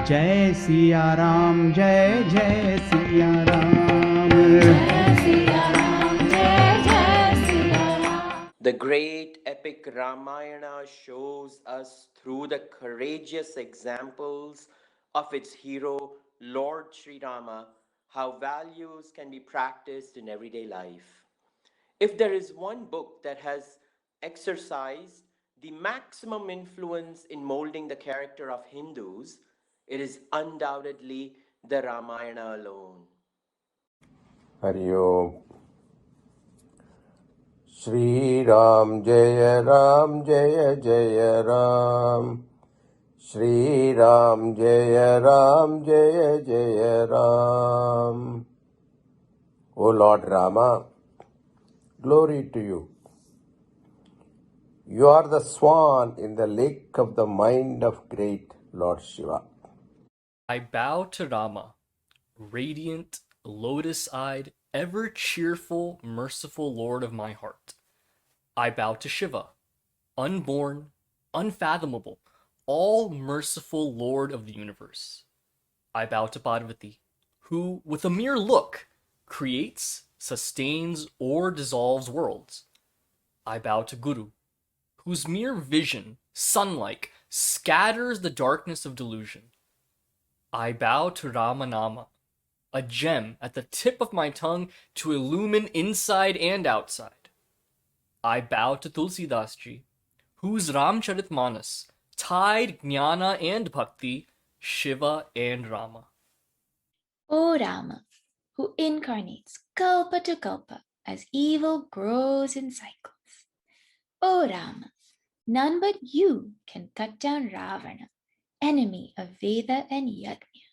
Jai Siya Ram, Jai Jai Siya Ram. The great epic Ramayana shows us through the courageous examples of its hero, Lord Sri Rama, how values can be practiced in everyday life. If there is one book that has exercised the maximum influence in molding the character of Hindus, it is undoubtedly the Ramayana alone. Hari Om. Shri Ram Jai Jai Ram. Shri Ram Jai Jai Ram. O Lord Rama, glory to you. You are the swan in the lake of the mind of great Lord Shiva. I bow to Rama, radiant, lotus-eyed, ever-cheerful, merciful Lord of my heart. I bow to Shiva, unborn, unfathomable, all-merciful Lord of the universe. I bow to Parvati, who, with a mere look, creates, sustains, or dissolves worlds. I bow to Guru, whose mere vision, sun-like, scatters the darkness of delusion. I bow to Ramanama, a gem at the tip of my tongue to illumine inside and outside. I bow to Tulasi Ji, whose Ramcharitmanas tied Jnana and Bhakti, Shiva and Rama. O Rama, who incarnates kalpa to kalpa as evil grows in cycles. O Rama, none but you can cut down Ravana, enemy of Veda and Yajna.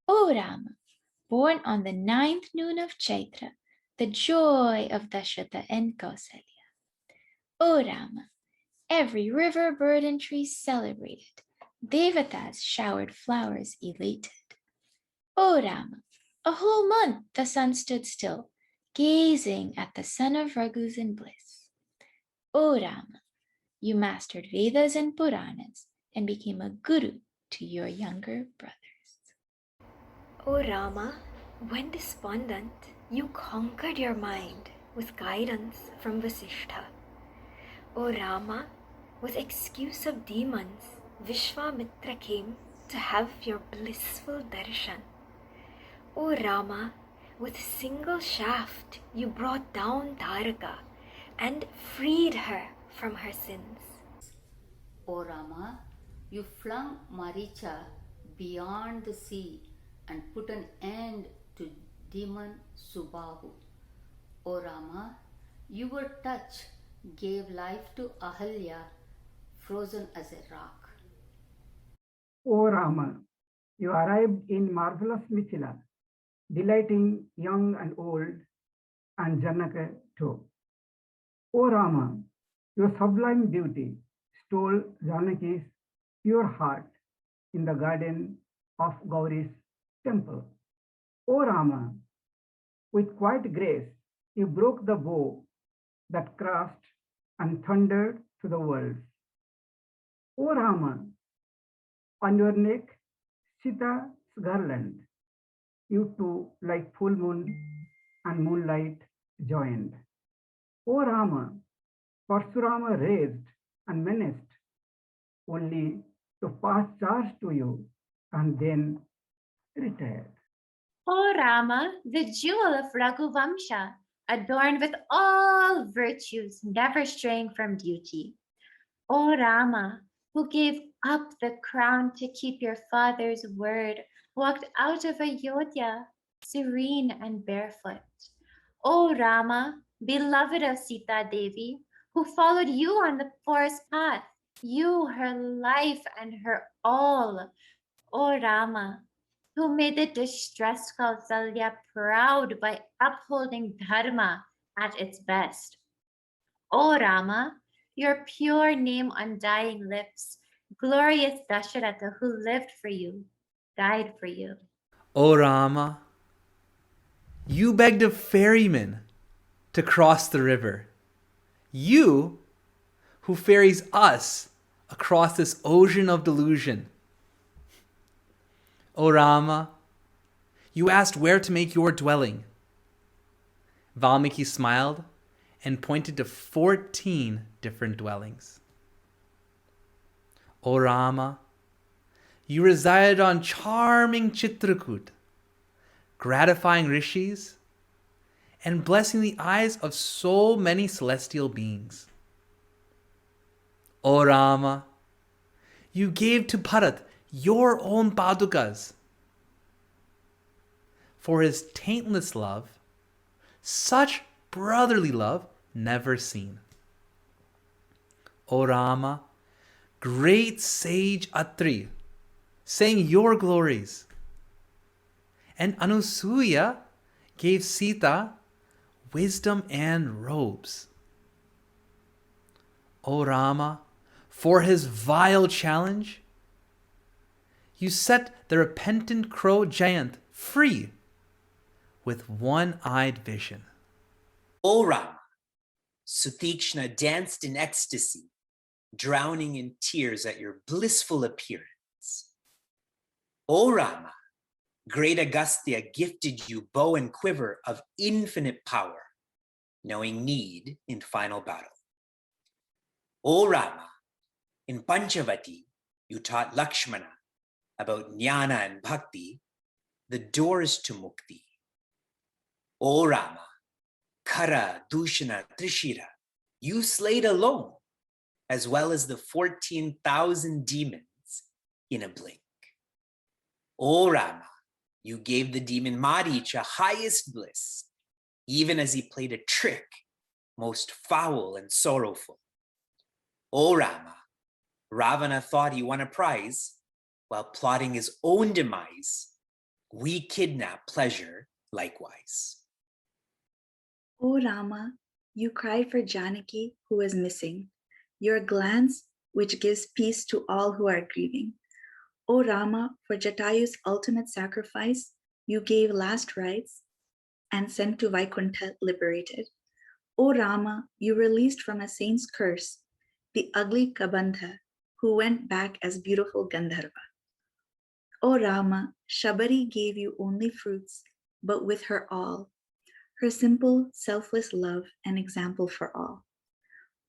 O Rama, born on the 9th noon of Chaitra, the joy of Dashrata and Kausalya. O Rama, every river, bird, and tree celebrated, Devatas showered flowers elated. O Rama, a whole month the sun stood still, gazing at the son of Raghus in bliss. O Rama, you mastered Vedas and Puranas and became a guru to your younger brothers. O Rama, when despondent, you conquered your mind with guidance from Vasishtha. O Rama, with excuse of demons, Vishwamitra came to have your blissful darshan. O Rama, with single shaft you brought down Taraka and freed her from her sins. O Rama, you flung Maricha beyond the sea and put an end to demon Subahu. O Rama, your touch gave life to Ahalya, frozen as a rock. O Rama, you arrived in marvelous Mithila, delighting young and old, and Janaka too. O Rama, your sublime beauty stole Janaki's pure heart in the garden of Gauri's temple. O Rama, with quiet grace, you broke the bow that crashed and thundered to the world. O Rama, on your neck, Sita's garland, you two like full moon and moonlight joined. O Rama, Parshurama raised and menaced, only to pass charge to you and then retired. O Rama, the jewel of Raghuvamsha, adorned with all virtues, never straying from duty. O Rama, who gave up the crown to keep your father's word, walked out of Ayodhya, serene and barefoot. O Rama, beloved of Sita Devi, who followed you on the forest path, you, her life and her all. O Rama, who made the distressed Kausalya proud by upholding dharma at its best. O Rama, your pure name on dying lips, glorious Dasharatha who lived for you, died for you. O Rama, you begged a ferryman to cross the river. You who ferries us across this ocean of delusion. O Rama, you asked where to make your dwelling. Valmiki smiled and pointed to 14 different dwellings. O Rama, you resided on charming Chitrakoot, gratifying rishis and blessing the eyes of so many celestial beings. O Rama, you gave to Bharat your own padukas. For his taintless love, such brotherly love never seen. O Rama, great sage Atri, sang your glories. And Anusuya gave Sita wisdom and robes. O Rama, for his vile challenge, you set the repentant crow giant free with one-eyed vision. O Rama, Sutikshna danced in ecstasy, drowning in tears at your blissful appearance. O Rama, great Agastya gifted you bow and quiver of infinite power, knowing need in final battle. O Rama, in Panchavati, you taught Lakshmana about jnana and bhakti, the doors to mukti. O Rama, Kara, Dushana, Trishira, you slayed alone, as well as the 14,000 demons in a blink. O Rama, you gave the demon Maricha highest bliss, even as he played a trick most foul and sorrowful. O Rama, Ravana thought he won a prize, while plotting his own demise, we kidnap pleasure likewise. O Rama, you cried for Janaki who was missing, your glance which gives peace to all who are grieving. O Rama, for Jatayu's ultimate sacrifice, you gave last rites and sent to Vaikuntha liberated. O Rama, you released from a saint's curse the ugly Kabandha who went back as beautiful Gandharva. O Rama, Shabari gave you only fruits, but with her all, her simple, selfless love and example for all.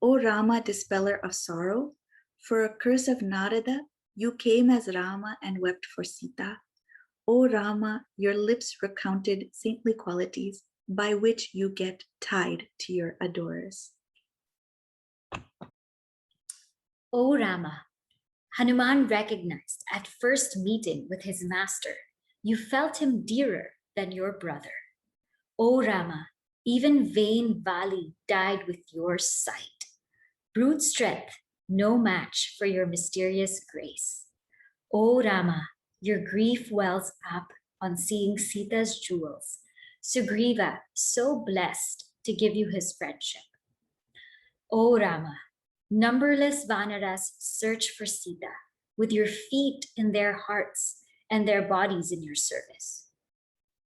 O Rama, dispeller of sorrow, for a curse of Narada, you came as Rama and wept for Sita. O Rama, your lips recounted saintly qualities by which you get tied to your adorers. O Rama, Hanuman recognized at first meeting with his master, you felt him dearer than your brother. O Rama, even vain Vali died with your sight. Brute strength, no match for your mysterious grace. O Rama, your grief wells up on seeing Sita's jewels. Sugriva, so blessed to give you his friendship. O Rama, numberless Vanaras search for Sita, with your feet in their hearts and their bodies in your service.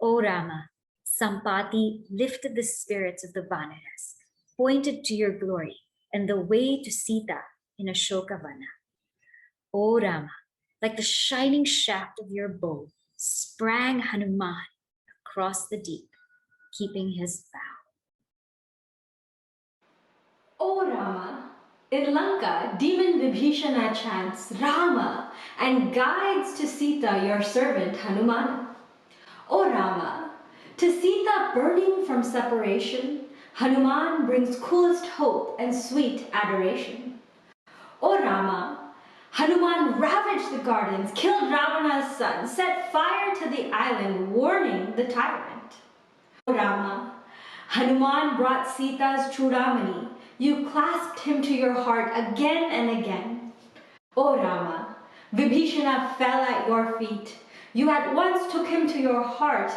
O Rama, Sampati lifted the spirits of the Vanaras, pointed to your glory and the way to Sita in Ashokavana. O Rama, like the shining shaft of your bow, sprang Hanuman across the deep, keeping his vow. O Rama, in Lanka, demon Vibhishana chants Rama and guides to Sita your servant Hanuman. O Rama, to Sita burning from separation, Hanuman brings coolest hope and sweet adoration. O Rama, Hanuman ravaged the gardens, killed Ravana's son, set fire to the island, warning the tyrant. O Rama, Hanuman brought Sita's Chudamani. You clasped him to your heart again and again. O Rama, Vibhishana fell at your feet. You at once took him to your heart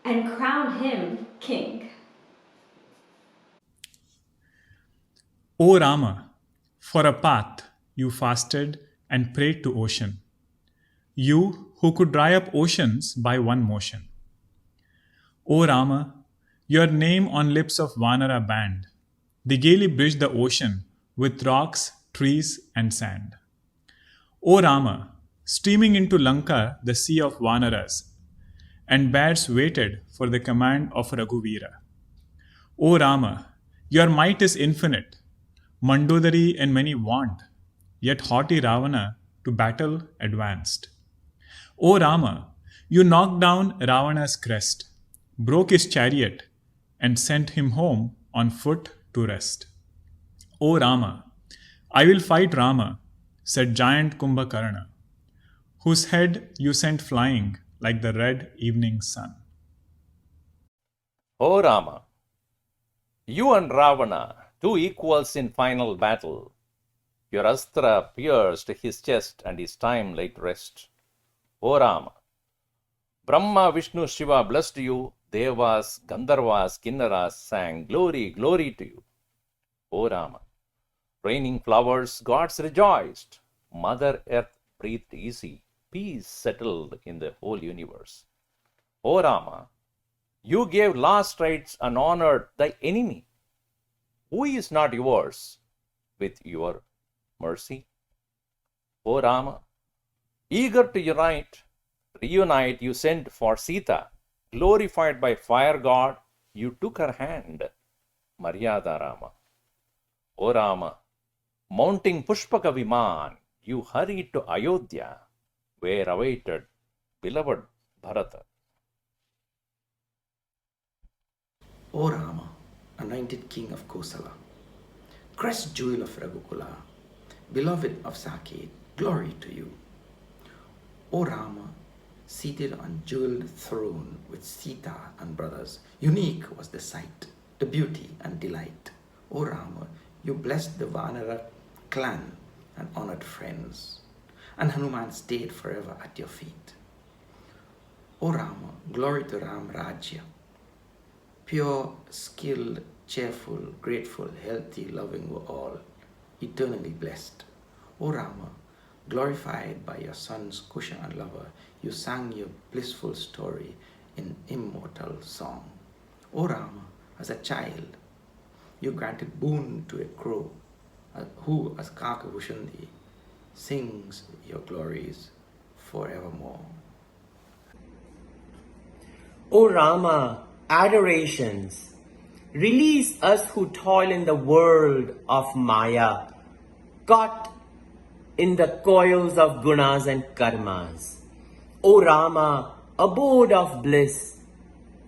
and crowned him king. O Rama, for a path you fasted and prayed to ocean. You who could dry up oceans by one motion. O Rama, your name on lips of Vanara band, they gaily bridged the ocean with rocks, trees, and sand. O Rama, streaming into Lanka the sea of Vanaras, and bats waited for the command of Raghuvira. O Rama, your might is infinite. Mandodari and many want, yet haughty Ravana to battle advanced. O Rama, you knocked down Ravana's crest, broke his chariot, and sent him home on foot to rest. O Rama, I will fight Rama, said giant Kumbhakarna, whose head you sent flying like the red evening sun. O Rama, you and Ravana, two equals in final battle. Your astra pierced his chest and his time laid rest. O Rama, Brahma, Vishnu, Shiva blessed you. Devas, Gandharvas, Kinnaras sang glory, glory to you. O Rama, raining flowers, gods rejoiced. Mother Earth breathed easy. Peace settled in the whole universe. O Rama, you gave last rites and honored thy enemy. Who is not yours with your mercy? O Rama, eager to reunite, you sent for Sita. Glorified by fire god, you took her hand. Maryada Rama. O Rama, mounting Pushpaka Viman, you hurried to Ayodhya, where awaited beloved Bharata. O Rama, anointed king of Kosala, crest jewel of Raghukula, beloved of Saket, glory to you. O Rama, seated on jeweled throne with Sita and brothers, unique was the sight, the beauty and delight. O Rama, you blessed the Vanara clan and honored friends, and Hanuman stayed forever at your feet. O Rama, glory to Ram Rajya, pure, skilled, cheerful, grateful, healthy, loving were all, eternally blessed. O Rama, glorified by your sons Kusha and Lava, you sang your blissful story in immortal song. O Rama, as a child, you granted boon to a crow, who as Kakabhushandi sings your glories forevermore. O Rama, adorations, release us who toil in the world of Maya, caught in the coils of gunas and karmas. O Rama, abode of bliss,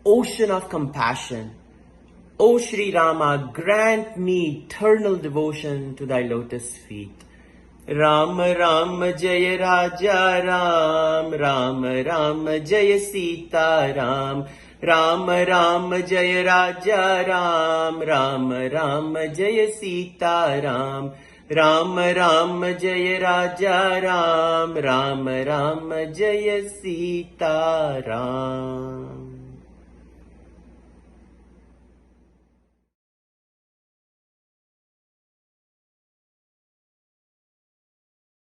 ocean of compassion, O Sri Rama, grant me eternal devotion to thy lotus feet. Ram Ram Jaya Raja Ram, Ram Ram Jaya Sita Ram, Ram Ram Jaya Raja Ram, Ram Ram Jaya Sita Ram, Ram Ram Jaya Raja Ram, Ram Ram Jaya Sita Ram.